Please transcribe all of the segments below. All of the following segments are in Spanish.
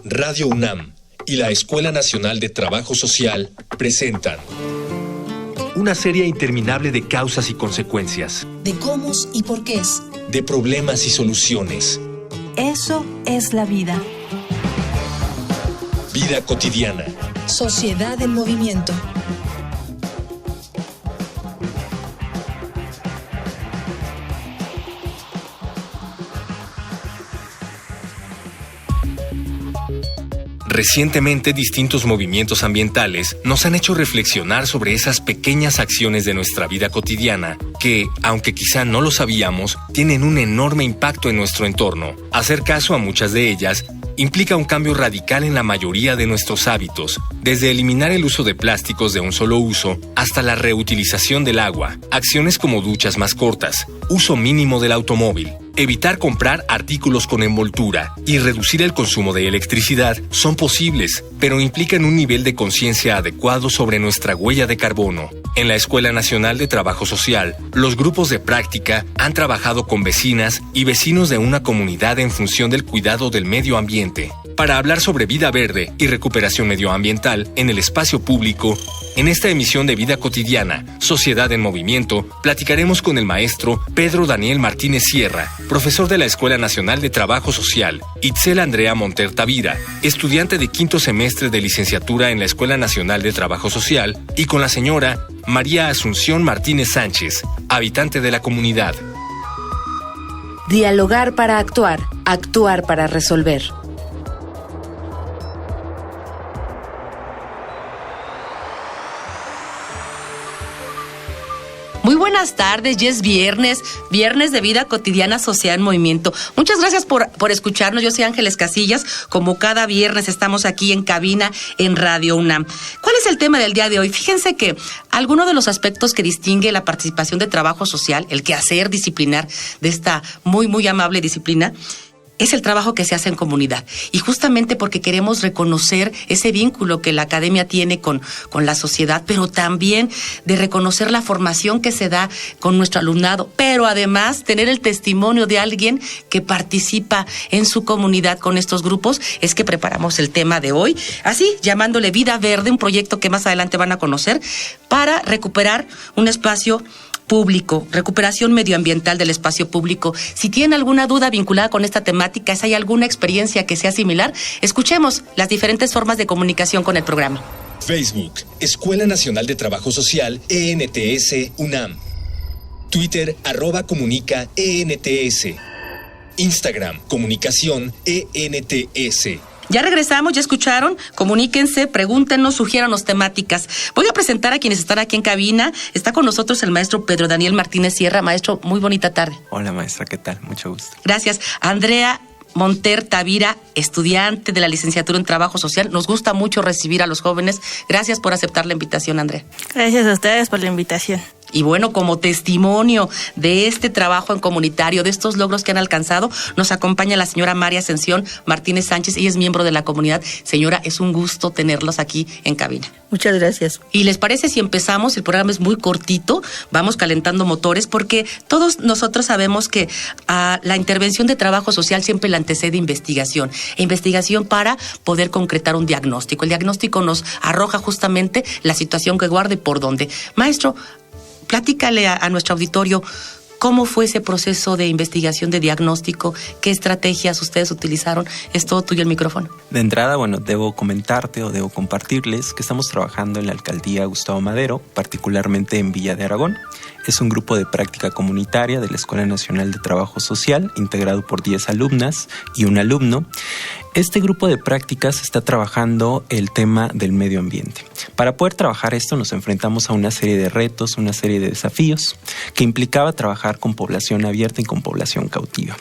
Radio UNAM y la Escuela Nacional de Trabajo Social presentan una serie interminable de causas y consecuencias, de cómo y por qué es, de problemas y soluciones. Eso es la vida. Vida cotidiana. Sociedad en movimiento. Recientemente, distintos movimientos ambientales nos han hecho reflexionar sobre esas pequeñas acciones de nuestra vida cotidiana que, aunque quizá no lo sabíamos, tienen un enorme impacto en nuestro entorno. Hacer caso a muchas de ellas implica un cambio radical en la mayoría de nuestros hábitos, desde eliminar el uso de plásticos de un solo uso hasta la reutilización del agua, acciones como duchas más cortas, uso mínimo del automóvil, evitar comprar artículos con envoltura y reducir el consumo de electricidad son posibles, pero implican un nivel de conciencia adecuado sobre nuestra huella de carbono. En la Escuela Nacional de Trabajo Social, los grupos de práctica han trabajado con vecinas y vecinos de una comunidad en función del cuidado del medio ambiente. Para hablar sobre vida verde y recuperación medioambiental en el espacio público, en esta emisión de Vida Cotidiana, Sociedad en Movimiento, platicaremos con el maestro Pedro Daniel Martínez Sierra, profesor de la Escuela Nacional de Trabajo Social, Itzel Andrea Monter Tavira, estudiante de quinto semestre de licenciatura en la Escuela Nacional de Trabajo Social, y con la señora María Asunción Martínez Sánchez, habitante de la comunidad. Dialogar para actuar, actuar para resolver. Muy buenas tardes, ya es viernes de Vida Cotidiana, Sociedad en Movimiento. Muchas gracias por escucharnos. Yo soy Ángeles Casillas. Como cada viernes estamos aquí en cabina en Radio UNAM. ¿Cuál es el tema del día de hoy? Fíjense que alguno de los aspectos que distingue la participación de trabajo social, el quehacer disciplinar de esta muy, muy amable disciplina, es el trabajo que se hace en comunidad. Y justamente porque queremos reconocer ese vínculo que la academia tiene con la sociedad, pero también de reconocer la formación que se da con nuestro alumnado, pero además tener el testimonio de alguien que participa en su comunidad con estos grupos, es que preparamos el tema de hoy, así llamándole Vida Verde, un proyecto que más adelante van a conocer, para recuperar un espacio público, recuperación medioambiental del espacio público. Si tienen alguna duda vinculada con esta temática, si hay alguna experiencia que sea similar, escuchemos las diferentes formas de comunicación con el programa. Facebook, Escuela Nacional de Trabajo Social, ENTS UNAM. Twitter, @comunica ENTS. Instagram, Comunicación ENTS. Ya regresamos, ya escucharon, comuníquense, pregúntenos, sugiéranos temáticas. Voy a presentar a quienes están aquí en cabina. Está con nosotros el maestro Pedro Daniel Martínez Sierra. Maestro, muy bonita tarde. Hola maestra, ¿qué tal? Mucho gusto. Gracias. Andrea Monter Tavira, estudiante de la licenciatura en Trabajo Social. Nos gusta mucho recibir a los jóvenes. Gracias por aceptar la invitación, Andrea. Gracias a ustedes por la invitación. Y bueno, como testimonio de este trabajo en comunitario, de estos logros que han alcanzado, nos acompaña la señora María Ascensión Martínez Sánchez. Ella es miembro de la comunidad. Señora, es un gusto tenerlos aquí en cabina. Muchas gracias. ¿Y les parece si empezamos? El programa es muy cortito, vamos calentando motores, porque todos nosotros sabemos que la intervención de trabajo social siempre la antecede investigación. E investigación para poder concretar un diagnóstico. El diagnóstico nos arroja justamente la situación que guarda y por dónde. Maestro, platícale a nuestro auditorio cómo fue ese proceso de investigación, de diagnóstico, qué estrategias ustedes utilizaron. Es todo tuyo el micrófono. De entrada, debo comentarte o debo compartirles que estamos trabajando en la alcaldía Gustavo Madero, particularmente en Villa de Aragón. Es un grupo de práctica comunitaria de la Escuela Nacional de Trabajo Social, integrado por 10 alumnas y un alumno. Este grupo de prácticas está trabajando el tema del medio ambiente. Para poder trabajar esto nos enfrentamos a una serie de retos, una serie de desafíos que implicaba trabajar con población abierta y con población cautiva.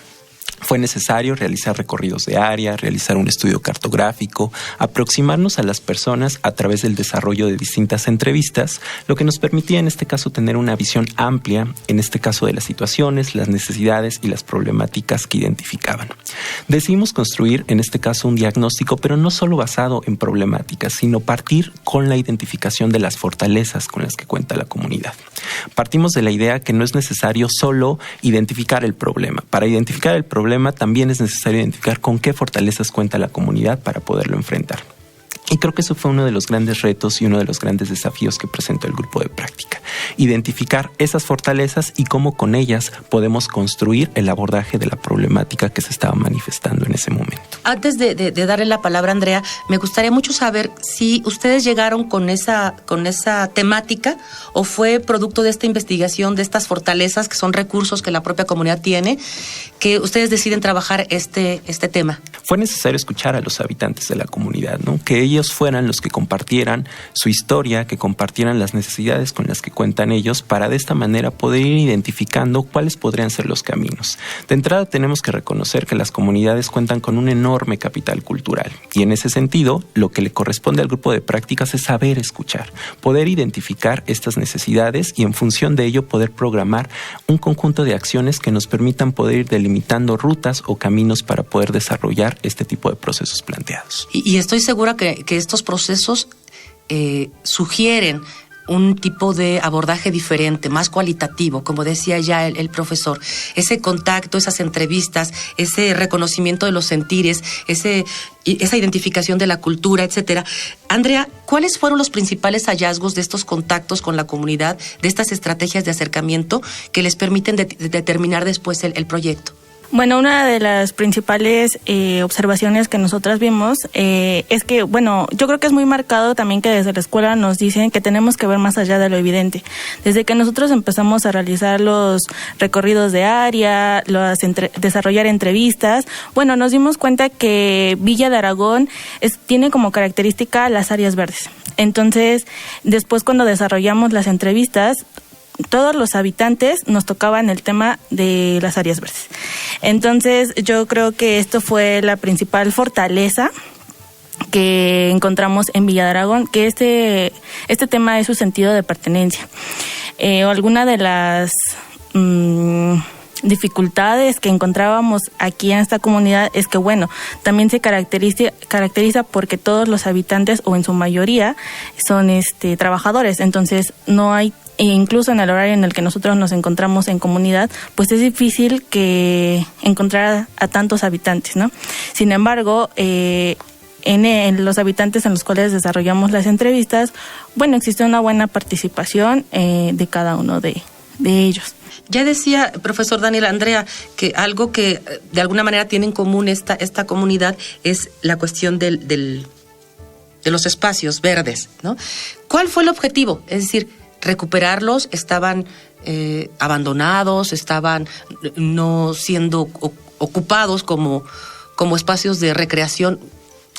Fue necesario realizar recorridos de área, realizar un estudio cartográfico, aproximarnos a las personas a través del desarrollo de distintas entrevistas, lo que nos permitía en este caso tener una visión amplia, en este caso de las situaciones, las necesidades y las problemáticas que identificaban. Decidimos construir en este caso un diagnóstico, pero no solo basado en problemáticas, sino partir con la identificación de las fortalezas con las que cuenta la comunidad. Partimos de la idea que no es necesario solo identificar el problema. Para identificar el problema problema, también es necesario identificar con qué fortalezas cuenta la comunidad para poderlo enfrentar. Y creo que eso fue uno de los grandes retos y uno de los grandes desafíos que presentó el grupo de práctica. Identificar esas fortalezas y cómo con ellas podemos construir el abordaje de la problemática que se estaba manifestando en ese momento. Antes de darle la palabra a Andrea, me gustaría mucho saber si ustedes llegaron con esa temática o fue producto de esta investigación, de estas fortalezas que son recursos que la propia comunidad tiene, que ustedes deciden trabajar este tema. Fue necesario escuchar a los habitantes de la comunidad, ¿no? Que ellos fueran los que compartieran su historia, que compartieran las necesidades con las que cuentan ellos, para de esta manera poder ir identificando cuáles podrían ser los caminos. De entrada tenemos que reconocer que las comunidades cuentan con un enorme capital cultural y en ese sentido lo que le corresponde al grupo de prácticas es saber escuchar, poder identificar estas necesidades y en función de ello poder programar un conjunto de acciones que nos permitan poder ir delimitando rutas o caminos para poder desarrollar este tipo de procesos planteados. Y estoy segura que estos procesos sugieren un tipo de abordaje diferente, más cualitativo, como decía ya el profesor. Ese contacto, esas entrevistas, ese reconocimiento de los sentires, esa identificación de la cultura, etcétera. Andrea, ¿cuáles fueron los principales hallazgos de estos contactos con la comunidad, de estas estrategias de acercamiento que les permiten determinar después el proyecto? Bueno, una de las principales observaciones que nosotras vimos es que, bueno, yo creo que es muy marcado también que desde la escuela nos dicen que tenemos que ver más allá de lo evidente. Desde que nosotros empezamos a realizar los recorridos de área, desarrollar entrevistas, bueno, nos dimos cuenta que Villa de Aragón tiene como característica las áreas verdes. Entonces, después cuando desarrollamos las entrevistas, todos los habitantes nos tocaban el tema de las áreas verdes. Entonces, yo creo que esto fue la principal fortaleza que encontramos en Villa de Aragón, que este tema es su sentido de pertenencia. Alguna de las dificultades que encontrábamos aquí en esta comunidad es que, bueno, también se caracteriza porque todos los habitantes, o en su mayoría, son trabajadores. Entonces, no hay, incluso en el horario en el que nosotros nos encontramos en comunidad, pues es difícil que encontrar a tantos habitantes, ¿no? Sin embargo, en los habitantes en los cuales desarrollamos las entrevistas, bueno, existe una buena participación de cada uno de ellos. Ya decía, profesor Daniel, Andrea, que algo que de alguna manera tiene en común esta comunidad es la cuestión de los espacios verdes, ¿no? ¿Cuál fue el objetivo? Es decir, recuperarlos, estaban abandonados, estaban no siendo ocupados como espacios de recreación.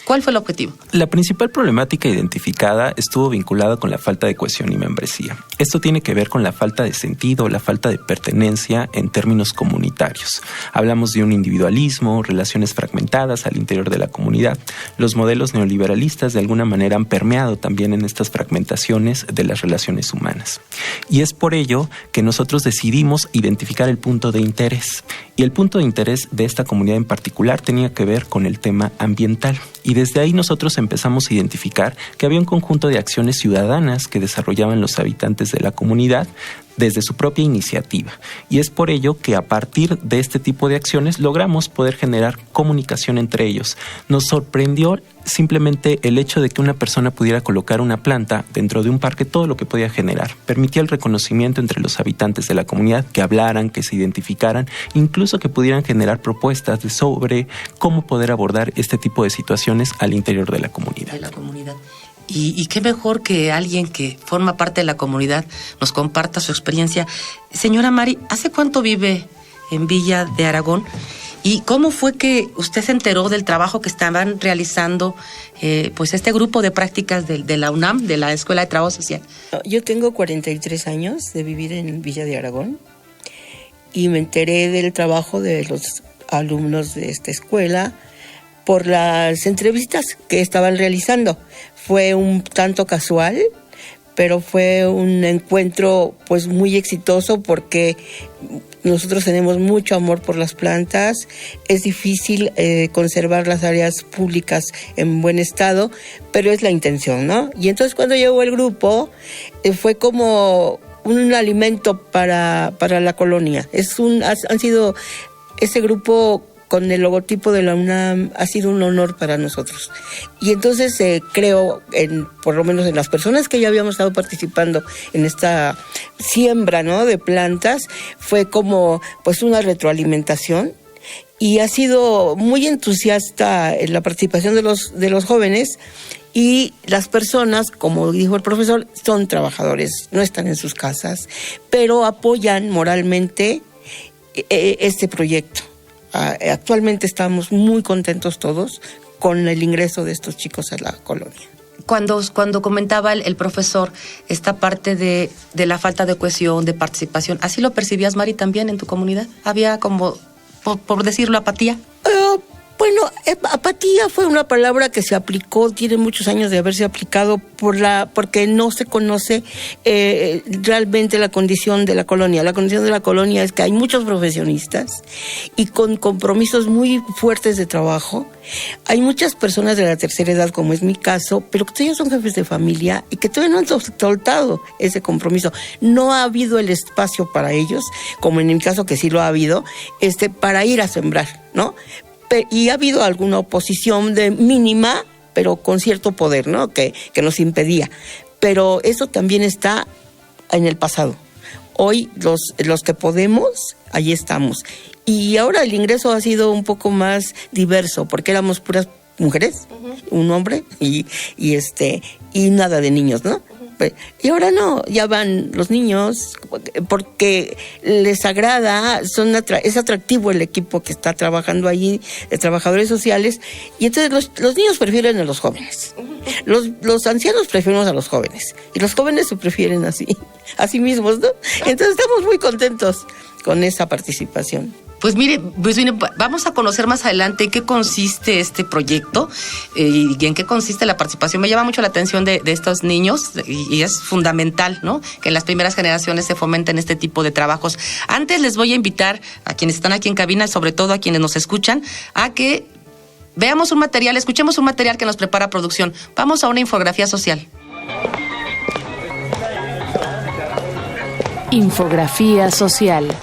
¿Cuál fue el objetivo? La principal problemática identificada estuvo vinculada con la falta de cohesión y membresía. Esto tiene que ver con la falta de sentido, la falta de pertenencia en términos comunitarios. Hablamos de un individualismo, relaciones fragmentadas al interior de la comunidad. Los modelos neoliberalistas de alguna manera han permeado también en estas fragmentaciones de las relaciones humanas. Y es por ello que nosotros decidimos identificar el punto de interés. Y el punto de interés de esta comunidad en particular tenía que ver con el tema ambiental. Y desde ahí nosotros empezamos a identificar que había un conjunto de acciones ciudadanas que desarrollaban los habitantes de la comunidad desde su propia iniciativa. Y es por ello que a partir de este tipo de acciones logramos poder generar comunicación entre ellos. Nos sorprendió simplemente el hecho de que una persona pudiera colocar una planta dentro de un parque, todo lo que podía generar. Permitía el reconocimiento entre los habitantes de la comunidad, que hablaran, que se identificaran, incluso que pudieran generar propuestas sobre cómo poder abordar este tipo de situaciones al interior de la comunidad. Y qué mejor que alguien que forma parte de la comunidad nos comparta su experiencia. Señora Mari, ¿hace cuánto vive en Villa de Aragón? ¿Y cómo fue que usted se enteró del trabajo que estaban realizando pues este grupo de prácticas de la UNAM, de la Escuela de Trabajo Social? Yo tengo 43 años de vivir en Villa de Aragón y me enteré del trabajo de los alumnos de esta escuela por las entrevistas que estaban realizando. Fue un tanto casual, pero fue un encuentro pues muy exitoso porque nosotros tenemos mucho amor por las plantas. Es difícil conservar las áreas públicas en buen estado, pero es la intención, ¿no? Y entonces cuando llegó el grupo fue como un alimento para la colonia. Han sido ese grupo con el logotipo de la UNAM ha sido un honor para nosotros. Y entonces creo, por lo menos en las personas que ya habíamos estado participando en esta siembra, ¿no?, de plantas, fue como pues una retroalimentación. Y ha sido muy entusiasta en la participación de los jóvenes, y las personas, como dijo el profesor, son trabajadores, no están en sus casas, pero apoyan moralmente este proyecto. Actualmente estamos muy contentos todos con el ingreso de estos chicos a la colonia. Cuando comentaba el profesor esta parte de la falta de cohesión, de participación, ¿así lo percibías, Mari, también en tu comunidad? ¿Había como, por decirlo, apatía? Bueno, apatía fue una palabra que se aplicó, tiene muchos años de haberse aplicado porque no se conoce realmente la condición de la colonia. La condición de la colonia es que hay muchos profesionistas y con compromisos muy fuertes de trabajo. Hay muchas personas de la tercera edad, como es mi caso, pero que todavía son jefes de familia y que todavía no han soltado ese compromiso. No ha habido el espacio para ellos, como en mi caso que sí lo ha habido, para ir a sembrar, ¿no? Y ha habido alguna oposición de mínima, pero con cierto poder, ¿no?, que nos impedía. Pero eso también está en el pasado. Hoy los que podemos, ahí estamos. Y ahora el ingreso ha sido un poco más diverso, porque éramos puras mujeres, un hombre y nada de niños, ¿no? Y ahora no, ya van los niños porque les agrada, es atractivo el equipo que está trabajando allí, de trabajadores sociales, y entonces los niños prefieren a los jóvenes. Los ancianos prefieren a los jóvenes, y los jóvenes se prefieren a sí mismos, ¿no? Entonces estamos muy contentos con esa participación. Pues mire, vamos a conocer más adelante en qué consiste este proyecto y en qué consiste la participación. Me llama mucho la atención de estos niños y es fundamental, ¿no?, que en las primeras generaciones se fomenten este tipo de trabajos. Antes les voy a invitar a quienes están aquí en cabina, sobre todo a quienes nos escuchan, a que veamos un material, escuchemos un material que nos prepara producción. Vamos a una infografía social. Infografía social.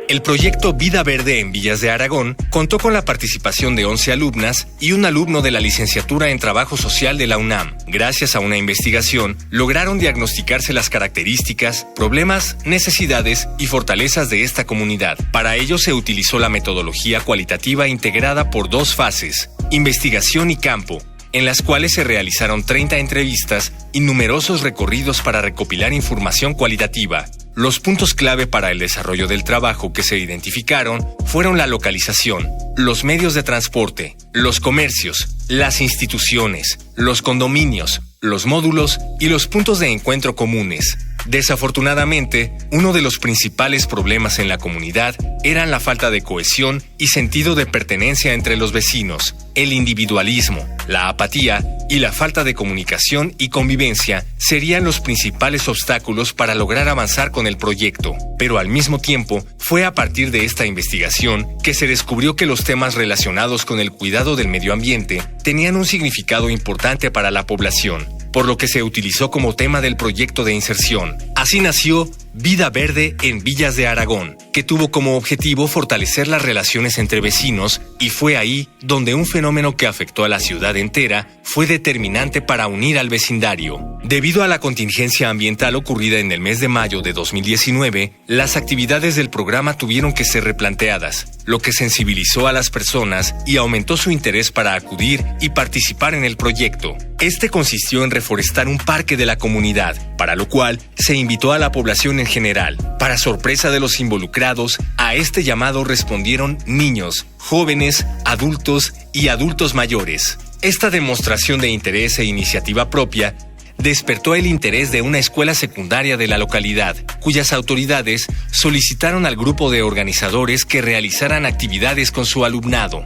El proyecto Vida Verde en Villas de Aragón contó con la participación de 11 alumnas y un alumno de la licenciatura en Trabajo Social de la UNAM. Gracias a una investigación, lograron diagnosticarse las características, problemas, necesidades y fortalezas de esta comunidad. Para ello se utilizó la metodología cualitativa integrada por 2 fases, investigación y campo, en las cuales se realizaron 30 entrevistas y numerosos recorridos para recopilar información cualitativa. Los puntos clave para el desarrollo del trabajo que se identificaron fueron la localización, los medios de transporte, los comercios, las instituciones, los condominios, los módulos y los puntos de encuentro comunes. Desafortunadamente, uno de los principales problemas en la comunidad eran la falta de cohesión y sentido de pertenencia entre los vecinos, el individualismo, la apatía y la falta de comunicación y convivencia serían los principales obstáculos para lograr avanzar con el proyecto. Pero al mismo tiempo, fue a partir de esta investigación que se descubrió que los temas relacionados con el cuidado del medio ambiente tenían un significado importante para la población, por lo que se utilizó como tema del proyecto de inserción. Así nació Vida Verde en Villas de Aragón, que tuvo como objetivo fortalecer las relaciones entre vecinos, y fue ahí donde un fenómeno que afectó a la ciudad entera fue determinante para unir al vecindario. Debido a la contingencia ambiental ocurrida en el mes de mayo de 2019, las actividades del programa tuvieron que ser replanteadas, lo que sensibilizó a las personas y aumentó su interés para acudir y participar en el proyecto. Este consistió en reforestar un parque de la comunidad, para lo cual se invitó a la población en general. Para sorpresa de los involucrados, a este llamado respondieron niños, jóvenes, adultos y adultos mayores. Esta demostración de interés e iniciativa propia despertó el interés de una escuela secundaria de la localidad, cuyas autoridades solicitaron al grupo de organizadores que realizaran actividades con su alumnado.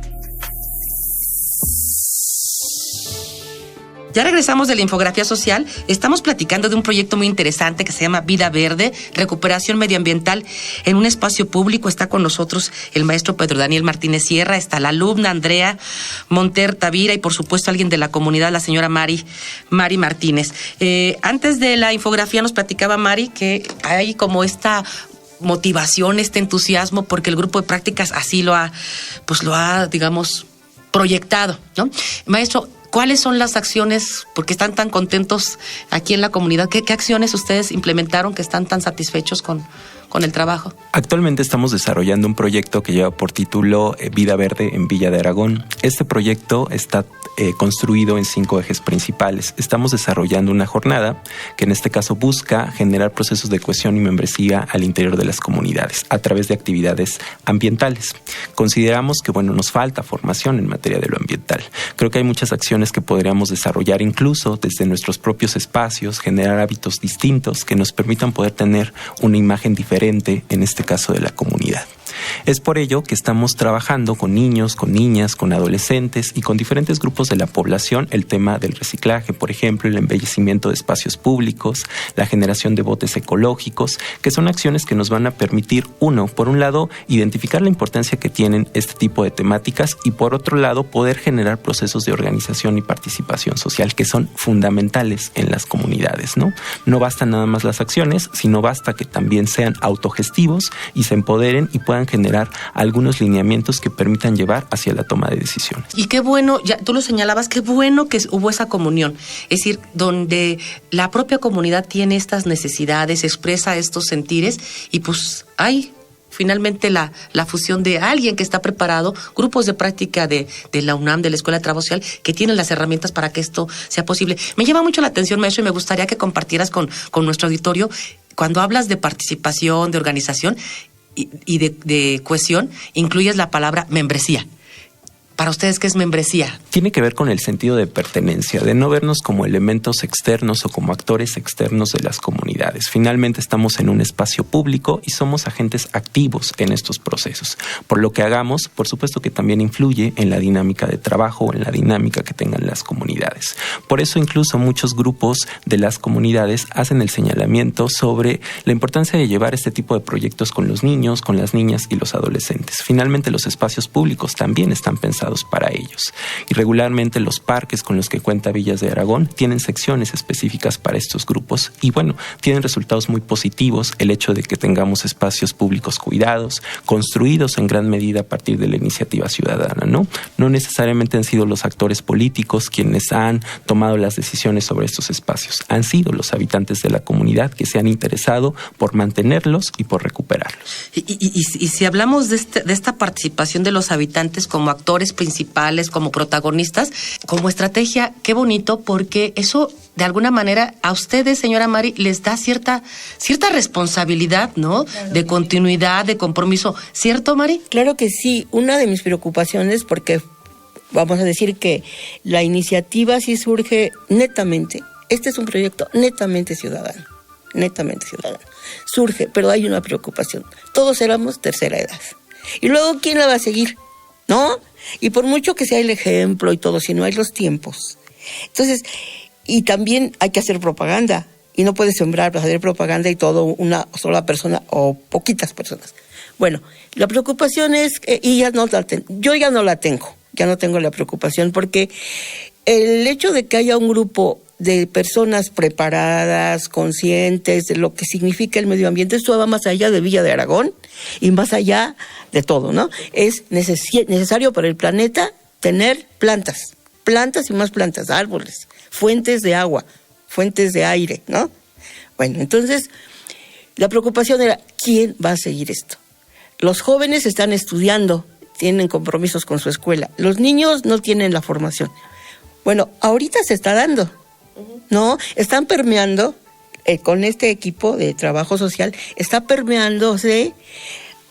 Ya regresamos de la infografía social. Estamos platicando de un proyecto muy interesante que se llama Vida Verde, recuperación medioambiental en un espacio público. Está con nosotros el maestro Pedro Daniel Martínez Sierra, está la alumna Andrea Monter Tavira y por supuesto alguien de la comunidad, la señora Mari Martínez. Antes de la infografía nos platicaba Mari que hay como esta motivación, este entusiasmo, porque el grupo de prácticas así lo ha, digamos, proyectado, ¿no? Maestro, ¿cuáles son las acciones, porque están tan contentos aquí en la comunidad? ¿Qué acciones ustedes implementaron que están tan satisfechos con el trabajo? Actualmente estamos desarrollando un proyecto que lleva por título Vida Verde en Villa de Aragón. Este proyecto está construido en 5 ejes principales. Estamos desarrollando una jornada que en este caso busca generar procesos de cohesión y membresía al interior de las comunidades a través de actividades ambientales. Consideramos que, nos falta formación en materia de lo ambiental. Creo que hay muchas acciones que podríamos desarrollar incluso desde nuestros propios espacios, generar hábitos distintos que nos permitan poder tener una imagen diferente, en este caso de la comunidad. Es por ello que estamos trabajando con niños, con niñas, con adolescentes y con diferentes grupos de la población el tema del reciclaje, por ejemplo, el embellecimiento de espacios públicos, la generación de botes ecológicos, que son acciones que nos van a permitir, por un lado, identificar la importancia que tienen este tipo de temáticas y por otro lado, poder generar procesos de organización y participación social que son fundamentales en las comunidades, ¿no? No bastan nada más las acciones, sino basta que también sean autogestivos y se empoderen y puedan generar algunos lineamientos que permitan llevar hacia la toma de decisiones. Y qué bueno, ya tú lo señalabas, qué bueno que hubo esa comunión, es decir, donde la propia comunidad tiene estas necesidades, expresa estos sentires y pues hay finalmente la fusión de alguien que está preparado, grupos de práctica de la UNAM, de la Escuela de Trabajo Social, que tienen las herramientas para que esto sea posible. Me llama mucho la atención, maestro, y me gustaría que compartieras con nuestro auditorio, cuando hablas de participación, de organización y de cohesión, incluyes la palabra membresía. ¿Para ustedes qué es membresía? Tiene que ver con el sentido de pertenencia, de no vernos como elementos externos o como actores externos de las comunidades. Finalmente estamos en un espacio público y somos agentes activos en estos procesos. Por lo que hagamos, por supuesto que también influye en la dinámica de trabajo o en la dinámica que tengan las comunidades. Por eso incluso muchos grupos de las comunidades hacen el señalamiento sobre la importancia de llevar este tipo de proyectos con los niños, con las niñas y los adolescentes. Finalmente los espacios públicos también están pensados para ellos. Y regularmente los parques con los que cuenta Villas de Aragón tienen secciones específicas para estos grupos y tienen resultados muy positivos el hecho de que tengamos espacios públicos cuidados, construidos en gran medida a partir de la iniciativa ciudadana, ¿no? No necesariamente han sido los actores políticos quienes han tomado las decisiones sobre estos espacios, han sido los habitantes de la comunidad que se han interesado por mantenerlos y por recuperarlos. Y si hablamos de esta participación de los habitantes como actores principales, como protagonistas, como estrategia, qué bonito, porque eso de alguna manera a ustedes, señora Mari, les da cierta responsabilidad, ¿no? Claro. De continuidad, de compromiso. ¿Cierto, Mari? Claro que sí. Una de mis preocupaciones, porque vamos a decir que la iniciativa sí surge netamente, este es un proyecto netamente ciudadano. Surge, pero hay una preocupación. Todos éramos tercera edad. Y luego, ¿quién la va a seguir? ¿No? Y por mucho que sea el ejemplo y todo, si no hay los tiempos. Entonces, y también hay que hacer propaganda. Y no puedes sembrar para hacer propaganda y todo una sola persona o poquitas personas. Bueno, la preocupación es, yo ya no la tengo. Ya no tengo la preocupación porque el hecho de que haya un grupo de personas preparadas, conscientes de lo que significa el medio ambiente, esto va más allá de Villa de Aragón y más allá de todo, ¿no? Es necesario para el planeta tener plantas y más plantas, árboles, fuentes de agua, fuentes de aire, ¿no? Bueno, entonces, la preocupación era, ¿quién va a seguir esto? Los jóvenes están estudiando, tienen compromisos con su escuela. Los niños no tienen la formación. Bueno, ahorita se está dando, ¿no? Están permeando, con este equipo de trabajo social, está permeándose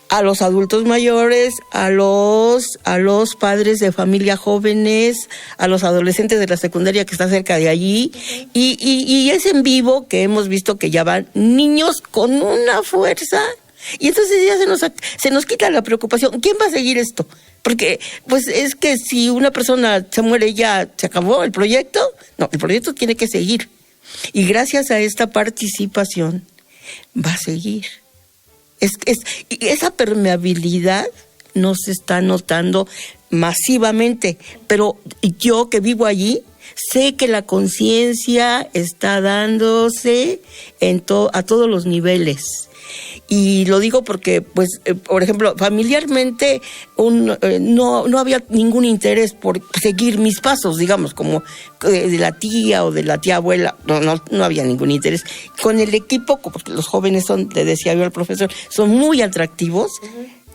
a los adultos mayores, a los padres de familia jóvenes, a los adolescentes de la secundaria que está cerca de allí, y es en vivo que hemos visto que ya van niños con una fuerza, y entonces ya se nos quita la preocupación. ¿Quién va a seguir esto? Porque, pues, es que si una persona se muere ya se acabó el proyecto. No, el proyecto tiene que seguir. Y gracias a esta participación va a seguir. Y esa permeabilidad no se está notando masivamente. Pero yo que vivo allí, sé que la conciencia está dándose a todos los niveles. Y lo digo porque, pues, por ejemplo, familiarmente no había ningún interés por seguir mis pasos, digamos, como de la tía o de la tía abuela, no había ningún interés. Con el equipo, porque los jóvenes le decía yo al profesor, son muy atractivos,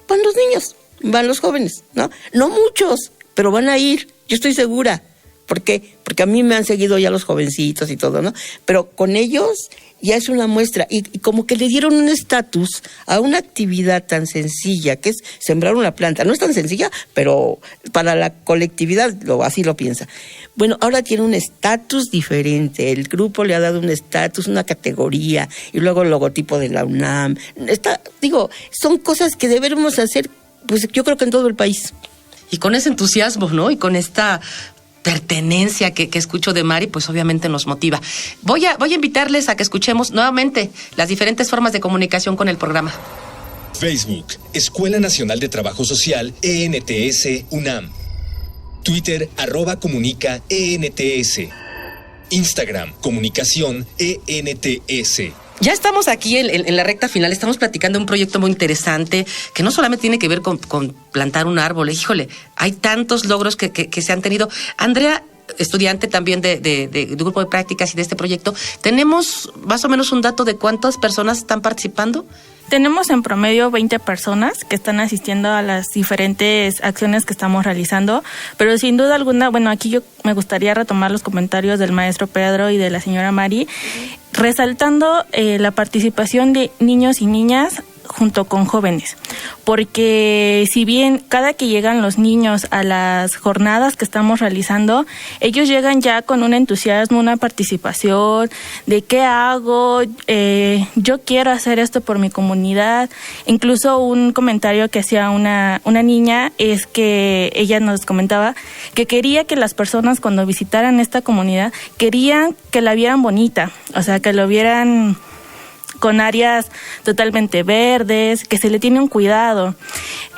van los niños, van los jóvenes, ¿no? No muchos, pero van a ir, yo estoy segura. ¿Por qué? Porque a mí me han seguido ya los jovencitos y todo, ¿no? Pero con ellos ya es una muestra. Y como que le dieron un estatus a una actividad tan sencilla, que es sembrar una planta. No es tan sencilla, pero para la colectividad así lo piensa. Bueno, ahora tiene un estatus diferente. El grupo le ha dado un estatus, una categoría, y luego el logotipo de la UNAM. Son cosas que debemos hacer, pues yo creo que en todo el país. Y con ese entusiasmo, ¿no? Y con esta pertenencia que escucho de Mari, pues obviamente nos motiva. Voy a invitarles a que escuchemos nuevamente las diferentes formas de comunicación con el programa. Facebook, Escuela Nacional de Trabajo Social, ENTS, UNAM. Twitter, @comunica, ENTS. Instagram, Comunicación, ENTS. Ya estamos aquí en la recta final, estamos platicando de un proyecto muy interesante que no solamente tiene que ver con plantar un árbol. Híjole, hay tantos logros que se han tenido. Andrea, estudiante también de grupo de prácticas y de este proyecto, ¿tenemos más o menos un dato de cuántas personas están participando? Tenemos en promedio 20 personas que están asistiendo a las diferentes acciones que estamos realizando, pero sin duda alguna, bueno, aquí yo me gustaría retomar los comentarios del maestro Pedro y de la señora Mari, resaltando la participación de niños y niñas junto con jóvenes, porque si bien cada que llegan los niños a las jornadas que estamos realizando, ellos llegan ya con un entusiasmo, una participación de qué hago, yo quiero hacer esto por mi comunidad. Incluso un comentario que hacía una niña es que ella nos comentaba que quería que las personas cuando visitaran esta comunidad, querían que la vieran bonita, o sea, que lo vieran con totalmente verdes, que se le tiene un cuidado.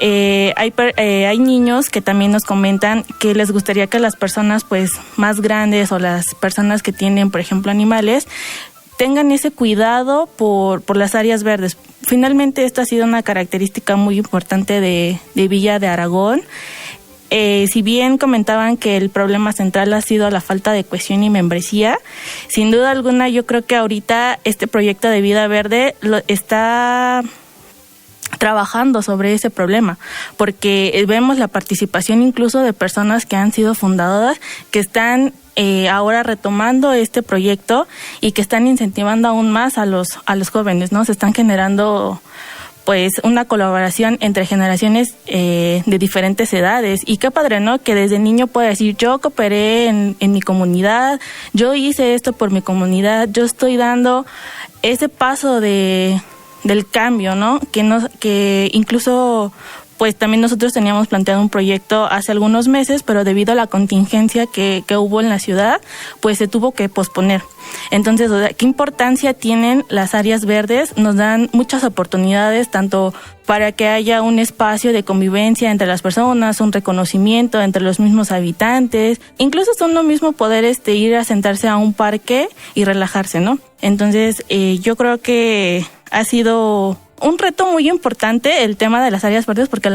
Hay niños que también nos comentan que les gustaría que las personas pues más grandes o las personas que tienen, por ejemplo, animales, tengan ese cuidado por las áreas verdes. Finalmente, esta ha sido una característica muy importante de Villa de Aragón. Si bien comentaban que el problema central ha sido la falta de cohesión y membresía, sin duda alguna yo creo que ahorita este proyecto de Vida Verde está trabajando sobre ese problema, porque vemos la participación incluso de personas que han sido fundadoras, que están ahora retomando este proyecto y que están incentivando aún más a los jóvenes, ¿no? Se están generando pues una colaboración entre generaciones de diferentes edades. Y qué padre, ¿no? Que desde niño pueda decir, yo cooperé en mi comunidad, yo hice esto por mi comunidad, yo estoy dando ese paso del cambio, ¿no? Que incluso pues también nosotros teníamos planteado un proyecto hace algunos meses, pero debido a la contingencia que hubo en la ciudad, pues se tuvo que posponer. Entonces, o sea, ¿qué importancia tienen las áreas verdes? Nos dan muchas oportunidades, tanto para que haya un espacio de convivencia entre las personas, un reconocimiento entre los mismos habitantes, incluso es uno mismo poder ir a sentarse a un parque y relajarse, ¿no? Entonces, yo creo que ha sido un reto muy importante el tema de las áreas verdes, porque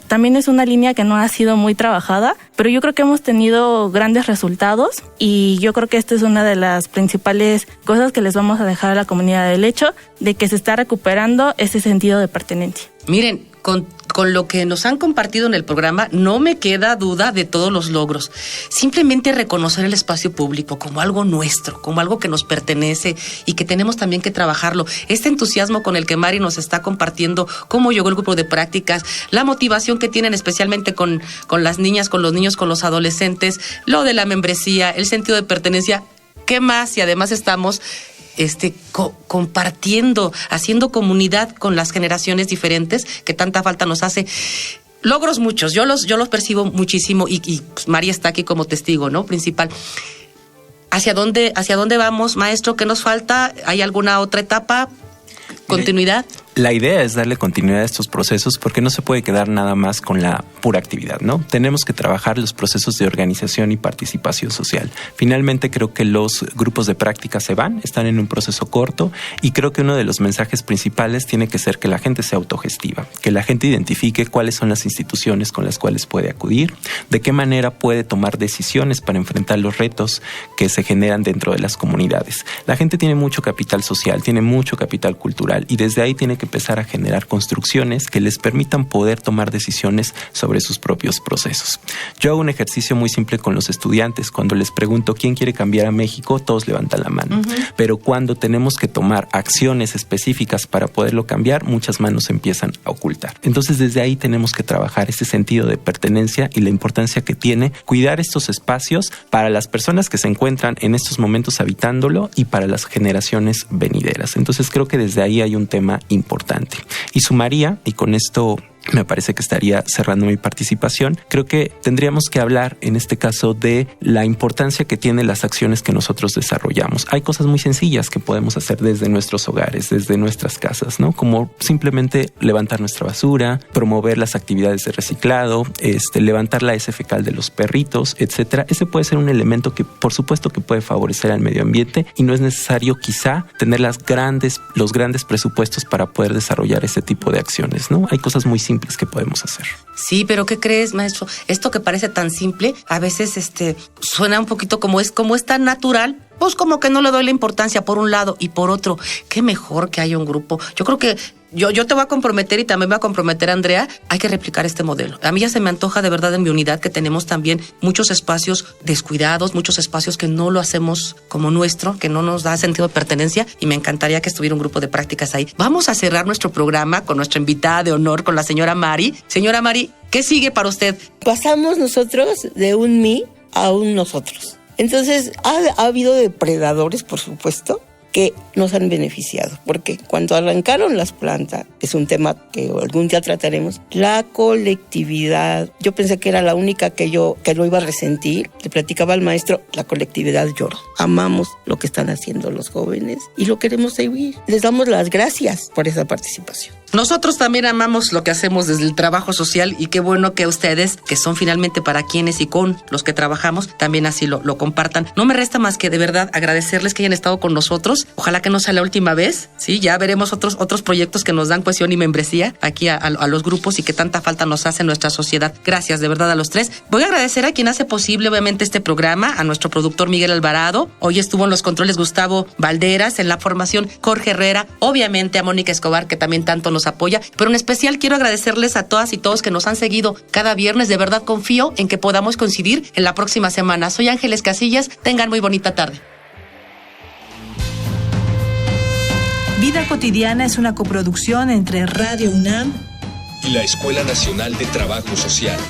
también es una línea que no ha sido muy trabajada, pero yo creo que hemos tenido grandes resultados y yo creo que esta es una de las principales cosas que les vamos a dejar a la comunidad, del hecho de que se está recuperando ese sentido de pertenencia. Miren, con lo que nos han compartido en el programa, no me queda duda de todos los logros. Simplemente reconocer el espacio público como algo nuestro, como algo que nos pertenece y que tenemos también que trabajarlo. Este entusiasmo con el que Mari nos está compartiendo, cómo llegó el grupo de prácticas, la motivación que tienen especialmente con las niñas, con los niños, con los adolescentes, lo de la membresía, el sentido de pertenencia. ¿Qué más? Y además estamos compartiendo, haciendo comunidad con las generaciones diferentes que tanta falta nos hace. Logros muchos, yo los percibo muchísimo y pues María está aquí como testigo, ¿no? Principal. ¿Hacia dónde vamos, maestro? ¿Qué nos falta? ¿Hay alguna otra etapa? continuidad? La idea es darle continuidad a estos procesos porque no se puede quedar nada más con la pura actividad, ¿no? Tenemos que trabajar los procesos de organización y participación social. Finalmente creo que los grupos de práctica están en un proceso corto y creo que uno de los mensajes principales tiene que ser que la gente sea autogestiva, que la gente identifique cuáles son las instituciones con las cuales puede acudir, de qué manera puede tomar decisiones para enfrentar los retos que se generan dentro de las comunidades. La gente tiene mucho capital social, tiene mucho capital cultural y desde ahí tiene que empezar a generar construcciones que les permitan poder tomar decisiones sobre sus propios procesos. Yo hago un ejercicio muy simple con los estudiantes. Cuando les pregunto quién quiere cambiar a México, todos levantan la mano. Pero cuando tenemos que tomar acciones específicas para poderlo cambiar, muchas manos se empiezan a ocultar. Entonces desde ahí tenemos que trabajar ese sentido de pertenencia y la importancia que tiene cuidar estos espacios para las personas que se encuentran en estos momentos habitándolo y para las generaciones venideras. Entonces creo que desde ahí hay un tema importante. Y sumaría, y con esto me parece que estaría cerrando mi participación, creo que tendríamos que hablar en este caso de la importancia que tienen las acciones que nosotros desarrollamos. Hay cosas muy sencillas que podemos hacer desde nuestros hogares, desde nuestras casas, ¿no? Como simplemente levantar nuestra basura, promover las actividades de reciclado, levantar la heces fecal de los perritos, etcétera. Ese puede ser un elemento que por supuesto que puede favorecer al medio ambiente y no es necesario quizá tener los grandes presupuestos para poder desarrollar ese tipo de acciones, ¿no? Hay cosas muy simples que podemos hacer. Sí, pero ¿qué crees, maestro? Esto que parece tan simple, a veces suena un poquito como es tan natural, pues como que no le doy la importancia por un lado y por otro. Qué mejor que haya un grupo. Yo creo que yo te voy a comprometer y también me va a comprometer Andrea, hay que replicar este modelo. A mí ya se me antoja de verdad en mi unidad que tenemos también muchos espacios descuidados, muchos espacios que no lo hacemos como nuestro, que no nos da sentido de pertenencia y me encantaría que estuviera un grupo de prácticas ahí. Vamos a cerrar nuestro programa con nuestra invitada de honor, con la señora Mari. Señora Mari, ¿qué sigue para usted? Pasamos nosotros de un mí a un nosotros. Entonces ha habido depredadores, por supuesto, que nos han beneficiado, porque cuando arrancaron las plantas, es un tema que algún día trataremos, la colectividad, yo pensé que era la única que lo iba a resentir, le platicaba al maestro, la colectividad lloró, amamos lo que están haciendo los jóvenes y lo queremos seguir, les damos las gracias por esa participación. Nosotros también amamos lo que hacemos desde el trabajo social y qué bueno que ustedes, que son finalmente para quienes y con los que trabajamos, también así lo compartan. No me resta más que de verdad agradecerles que hayan estado con nosotros. Ojalá que no sea la última vez, ¿sí? Ya veremos otros proyectos que nos dan cohesión y membresía aquí a los grupos y que tanta falta nos hace en nuestra sociedad. Gracias de verdad a los tres. Voy a agradecer a quien hace posible obviamente este programa, a nuestro productor Miguel Alvarado. Hoy estuvo en los controles Gustavo Valderas, en la formación Jorge Herrera, obviamente a Mónica Escobar que también tanto nos apoya, pero en especial quiero agradecerles a todas y todos que nos han seguido cada viernes. De verdad confío en que podamos coincidir en la próxima semana. Soy Ángeles Casillas, tengan muy bonita tarde. Vida Cotidiana es una coproducción entre Radio UNAM y la Escuela Nacional de Trabajo Social.